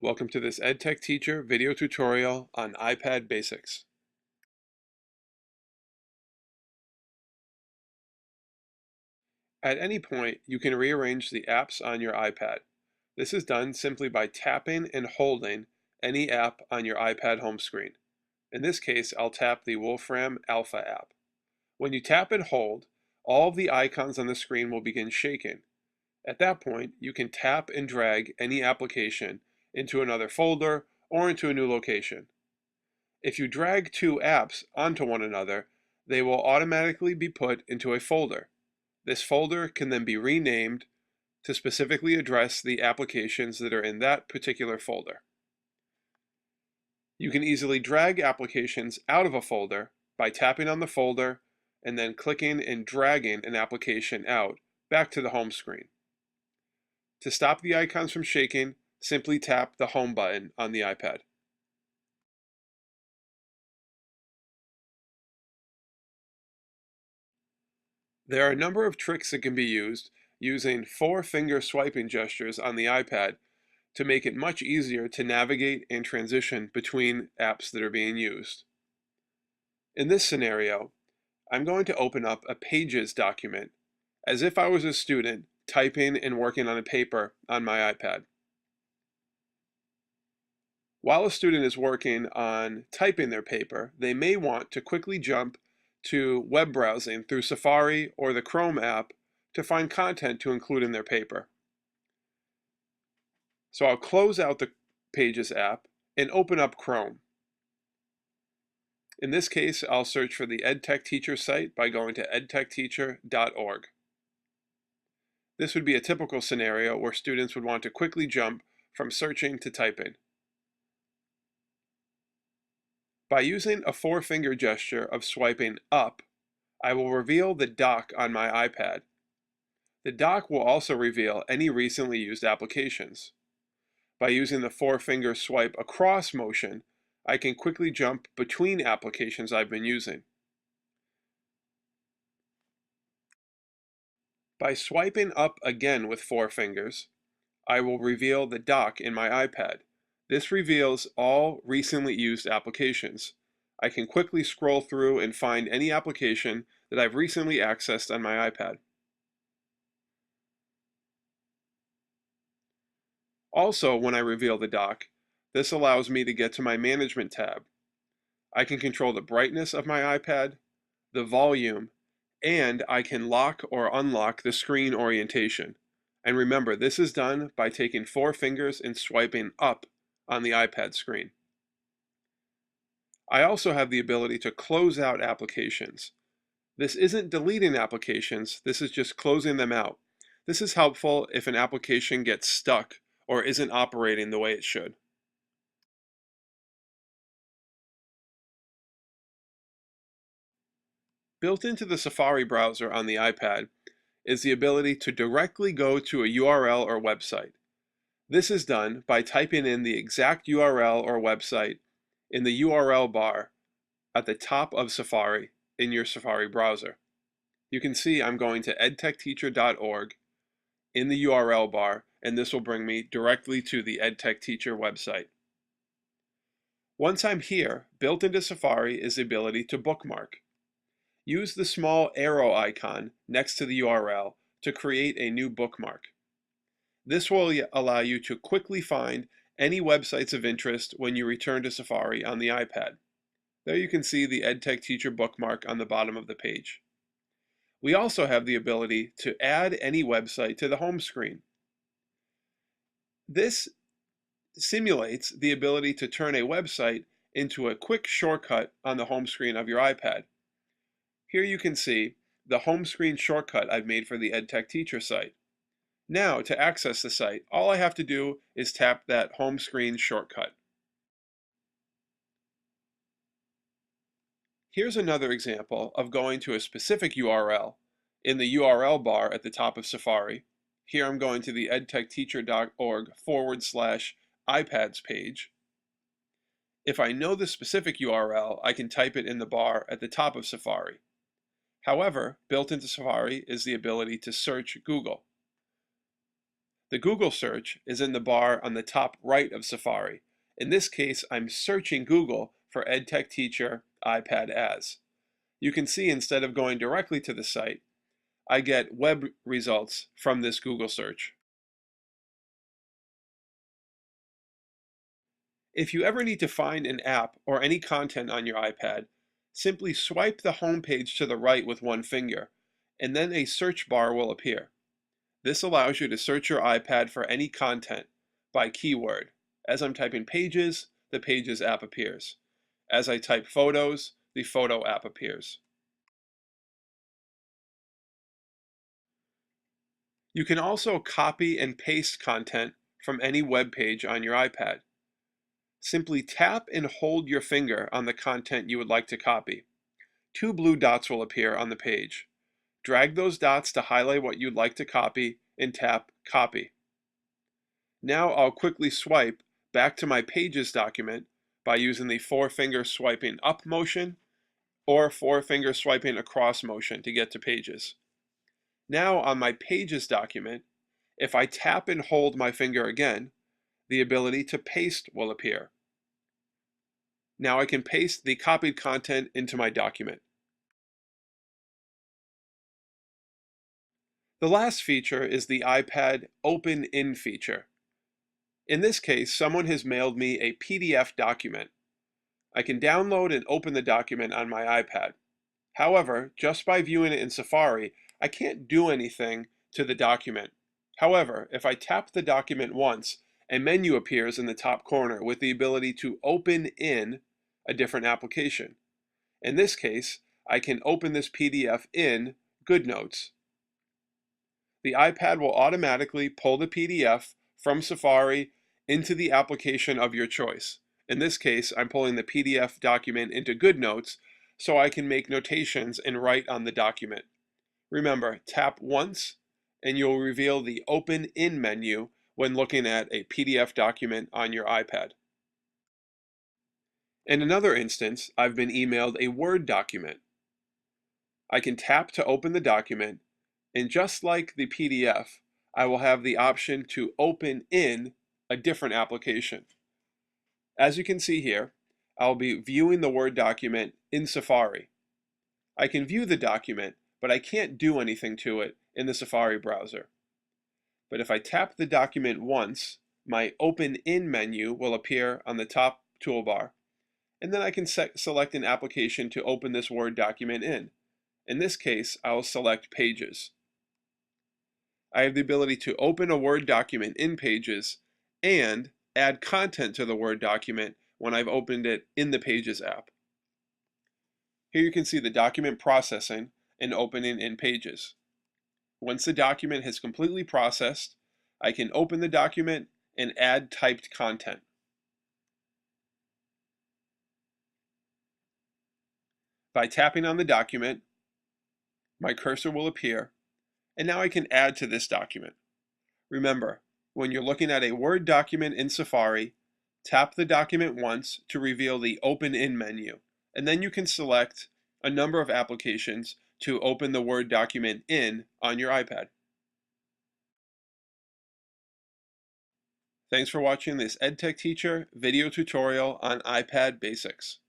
Welcome to this EdTech Teacher video tutorial on iPad basics. At any point, you can rearrange the apps on your iPad. This is done simply by tapping and holding any app on your iPad home screen. In this case, I'll tap the Wolfram Alpha app. When you tap and hold, all of the icons on the screen will begin shaking. At that point, you can tap and drag any application into another folder or into a new location. If you drag two apps onto one another, they will automatically be put into a folder. This folder can then be renamed to specifically address the applications that are in that particular folder. You can easily drag applications out of a folder by tapping on the folder and then clicking and dragging an application out back to the home screen. To stop the icons from shaking, simply tap the Home button on the iPad. There are a number of tricks that can be used using four-finger swiping gestures on the iPad to make it much easier to navigate and transition between apps that are being used. In this scenario, I'm going to open up a Pages document as if I was a student typing and working on a paper on my iPad. While a student is working on typing their paper, they may want to quickly jump to web browsing through Safari or the Chrome app to find content to include in their paper. So I'll close out the Pages app and open up Chrome. In this case, I'll search for the EdTech Teacher site by going to edtechteacher.org. This would be a typical scenario where students would want to quickly jump from searching to typing. By using a four-finger gesture of swiping up, I will reveal the dock on my iPad. The dock will also reveal any recently used applications. By using the four-finger swipe across motion, I can quickly jump between applications I've been using. By swiping up again with four fingers, I will reveal the dock in my iPad. This reveals all recently used applications. I can quickly scroll through and find any application that I've recently accessed on my iPad. Also, when I reveal the dock, this allows me to get to my Management tab. I can control the brightness of my iPad, the volume, and I can lock or unlock the screen orientation. And remember, this is done by taking four fingers and swiping up on the iPad screen. I also have the ability to close out applications. This isn't deleting applications, this is just closing them out. This is helpful if an application gets stuck or isn't operating the way it should. Built into the Safari browser on the iPad is the ability to directly go to a URL or website. This is done by typing in the exact URL or website in the URL bar at the top of Safari in your Safari browser. You can see I'm going to edtechteacher.org in the URL bar, and this will bring me directly to the EdTech Teacher website. Once I'm here, built into Safari is the ability to bookmark. Use the small arrow icon next to the URL to create a new bookmark. This will allow you to quickly find any websites of interest when you return to Safari on the iPad. There you can see the EdTech Teacher bookmark on the bottom of the page. We also have the ability to add any website to the home screen. This simulates the ability to turn a website into a quick shortcut on the home screen of your iPad. Here you can see the home screen shortcut I've made for the EdTech Teacher site. Now, to access the site, all I have to do is tap that home screen shortcut. Here's another example of going to a specific URL in the URL bar at the top of Safari. Here I'm going to the edtechteacher.org/iPads page. If I know the specific URL, I can type it in the bar at the top of Safari. However, built into Safari is the ability to search Google. The Google search is in the bar on the top right of Safari. In this case, I'm searching Google for EdTech Teacher iPad as. You can see instead of going directly to the site, I get web results from this Google search. If you ever need to find an app or any content on your iPad, simply swipe the home page to the right with one finger, and then a search bar will appear. This allows you to search your iPad for any content by keyword. As I'm typing pages, the Pages app appears. As I type photos, the Photo app appears. You can also copy and paste content from any web page on your iPad. Simply tap and hold your finger on the content you would like to copy. Two blue dots will appear on the page. Drag those dots to highlight what you'd like to copy and tap Copy. Now I'll quickly swipe back to my Pages document by using the four-finger swiping up motion or four-finger swiping across motion to get to Pages. Now on my Pages document, if I tap and hold my finger again, the ability to paste will appear. Now I can paste the copied content into my document. The last feature is the iPad Open In feature. In this case, someone has mailed me a PDF document. I can download and open the document on my iPad. However, just by viewing it in Safari, I can't do anything to the document. However, if I tap the document once, a menu appears in the top corner with the ability to open in a different application. In this case, I can open this PDF in GoodNotes. The iPad will automatically pull the PDF from Safari into the application of your choice. In this case, I'm pulling the PDF document into GoodNotes so I can make notations and write on the document. Remember, tap once and you'll reveal the Open In menu when looking at a PDF document on your iPad. In another instance, I've been emailed a Word document. I can tap to open the document, and just like the PDF, I will have the option to open in a different application. As you can see here, I'll be viewing the Word document in Safari. I can view the document, but I can't do anything to it in the Safari browser. But if I tap the document once, my Open In menu will appear on the top toolbar, and then I can select an application to open this Word document in. In this case, I'll select Pages. I have the ability to open a Word document in Pages and add content to the Word document when I've opened it in the Pages app. Here you can see the document processing and opening in Pages. Once the document has completely processed, I can open the document and add typed content. By tapping on the document, my cursor will appear, and now I can add to this document. Remember, when you're looking at a Word document in Safari, tap the document once to reveal the Open In menu, and then you can select a number of applications to open the Word document in on your iPad. Thanks for watching this EdTech Teacher video tutorial on iPad Basics.